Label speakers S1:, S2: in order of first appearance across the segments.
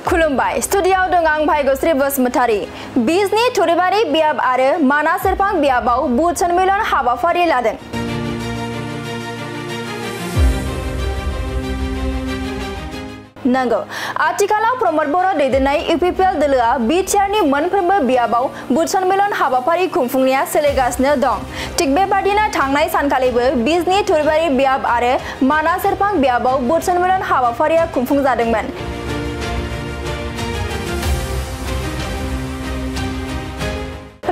S1: खुलुमबाय स्टुडियाव दं आं भाग्यश्री बसुमतारी बिजनी थुरिबारि बियाब आरो मानास सेरफां बियाबाव बुध सन्मेलन हाबाफारि लादों। नंगौ आथिखालाव प्रमोद बर' दैदेननाय इउपिपिएल दोलोआ बिटिआरनि मोनफ्रोमबो बियाबाव बुध सन्मेलन हाबाफारि खुंफुंनाया सोलिगासिनो दं। थिग बेबादिनो थांनाय सानखालिबो बिजनी थुरिबारि बियाब आरो मानास सेरफां बियाबाव बुध सन्मेलन हाबाफारिया खुंफुंजादोंमोन।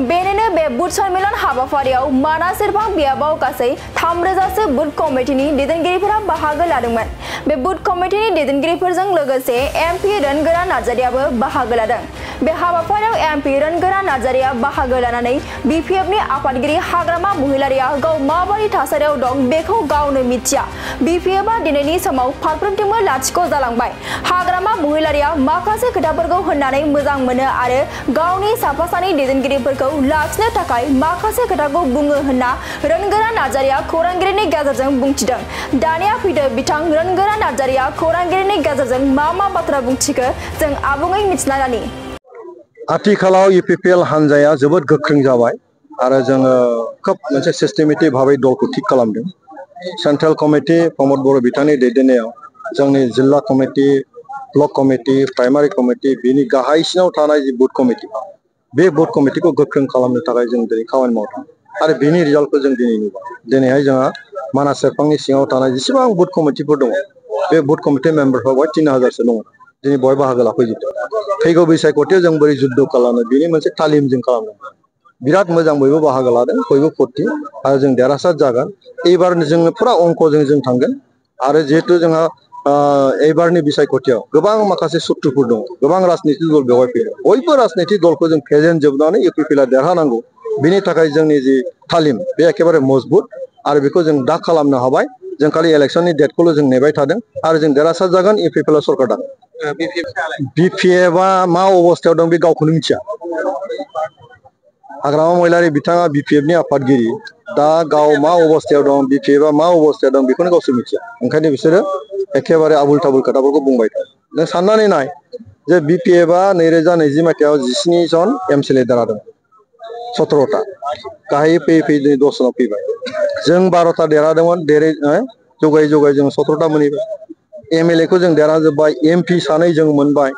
S1: बेनिनो बे बुध सन्मेलन हाबाफारियाव मानास सेरफां बियाबाव गासै 3000सो बुथ कमिटिनि दैदेनगिरिफोरा बाहागो लादोंमोन। बे बुथ कमिटिनि दैदेनगिरिफोरजों लोगोसे एमपि रनगोरा नार्जारियाबो बाहागो लादों। बे हाबाफारियाव एमपि रनगोरा नार्जारिया बाहागो लानानै बिपिएफनि आफादगिरि हाग्रामा महिलारिया गाव माबायदि थासारियाव दं बेखौ गावनो मिथिया। बिपिएफआ दिनैनि समाव फारफ्रोमथिंबो लाथिख' जालांबाय। हाग्रामा महिलारिया माखासे खोथाफोरखौ होननानै मोजां मोनो आरो गावनि साफा सानै दैदेनगिरिफोरखौ लाखिनो थाखाय माखासे खोथाखौ बुङो होनना रनगोरा नार्जारिया खौरांगिरिनि गेजेरजों बुंथिदों। दानिया फैदो बिथां रनगोरा नार्जारिया खौरांगिरिनि गेजेरजों मा बाथ्रा बुंथिखो जों आबुङै मिथिना लानि।
S2: आथिखालाव इउपिपिएल हानजाया जोबोद गोख्रों जाबाय आरो जोङो खोब मोनसे सिस्टेमेटिक भाबै दलखौ थिक खालामदों। सेन्ट्रेल कमिटि प्रमोद बर' बिथांनि दैदेननायाव जोंनि जिल्ला committee, block committee, primary committee बिनि गाहायसिनाव थानाय जि बुथ कमिटि बे बुथ कमिटिखौ गोख्रों खालामनो थाखाय जों दिनै खामानि मावदों आरो बिनि रिजाल्टखौ जों दिनै नुबाय। दिनैहाय जोंहा मानास सेरफांनि सिङाव थानाय जेसेबां बुथ कमिटिफोर दङ बे बुथ कमिटि मेम्बारफ्रा बेवहाय 3000सो दङ। दिनै बहाय बाहागो लाफैजोबदों। फैगौ बैसागुआव जों बोरै जुद्ध खालामो बेनि मोनसे तालिम जों खालामदों। बिराद मोजां बयबो बाहागो लादों, बयबो फुरथि आरो जों देरहासार जागोन। एबार जोङो फुरा अंकजों जों थांगोन आरो जिहेतु जोंहा एबारनि बिसायख'थियाव गोबां माखासे सुथ्रुफोर दङ, गोबां राजनितिक दल बेवहाय फैदों। बयबो राजनितिक दलखौ जों फेजेनजोबनानै इउपिपिएलआ देरहानांगौ। बिनि थाखाय जोंनि जि तालिम बे एखेबारे मजबुत आरो बेखौ जों दा खालामनो हाबाय। जों खालि इलेक्सननि डेटखौल' जों नेबाय थादों आरो जों देरहासार जागोन, इउपिपिएलआ सरकार दागोन। बिपिएफआ मा अबस्थायाव दं बे गावखौनो मिथिया। हाग्रामा महिलारि बिथाङा बिपिएफनि आफादगिरि, दा गाव मा अबस्थायाव दं, बिपिएफआ मा अबस्थायाव दं बेखौनो गावसोर मिथिया। ओंखायनो बिसोरो एखेबारे आबुल थाबुल खोथाफोरखौ बुंबाय थायो। नों साननानै नाय जे बिपिएफआ 2020 मायथाइयाव 17 जन एमसिएलए देरहादों, 17टा गाहायै फैयै फैयै 10 जनाव फैबाय। जों 12टा देरहादोंमोन, जगायै जों 17टा मोनहैबाय। एमएलएखौ जों देरहाजोब्बाय, एमपि 2 जों मोनबाय।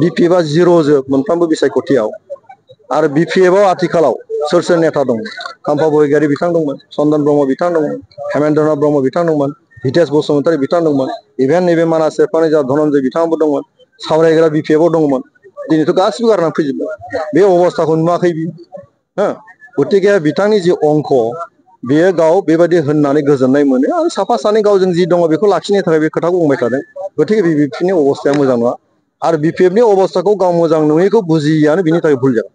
S2: बिपिएफआ 0 जोब मोनफ्रोमबो बिसायख'थियाव। आरो बिपिएफआव आथिखालाव सोर नेता दं? खाम्फा बरगयारी बिथां दंमोन, चन्दन ब्रह्म बिथां दंमोन, हेमेन्द्रनाथ ब्रह्म बिथां दंमोन, हितेश बसुमतारी बिथां दंमोन, इभेन नैबे मानास सेरफांनि जा धनन्जय बिथाङाबो दंमोन, सावरायग्रा बिपिएफआव दंमोन। दिनैथ' गासिबो गारनानै फैजोबबाय। बे अबस्थाखौ नुवाखै बियो। गतिके बिथांनि जि अंक बेयो गाव बेबायदि होननानै गोजोननाय मोनो आरो साफा सानै गावजों जि दङ बेखौ लाखिनो थाखाय बे खोथाखौ बुंबाय थादों। गतिके बिपिएफनि अबस्थाया मोजां नङा आरो बिपिएफनि अबस्थाखौ गाव मोजां नङैखौ बुजियैआनो बिनि थाखाय भुल जादों।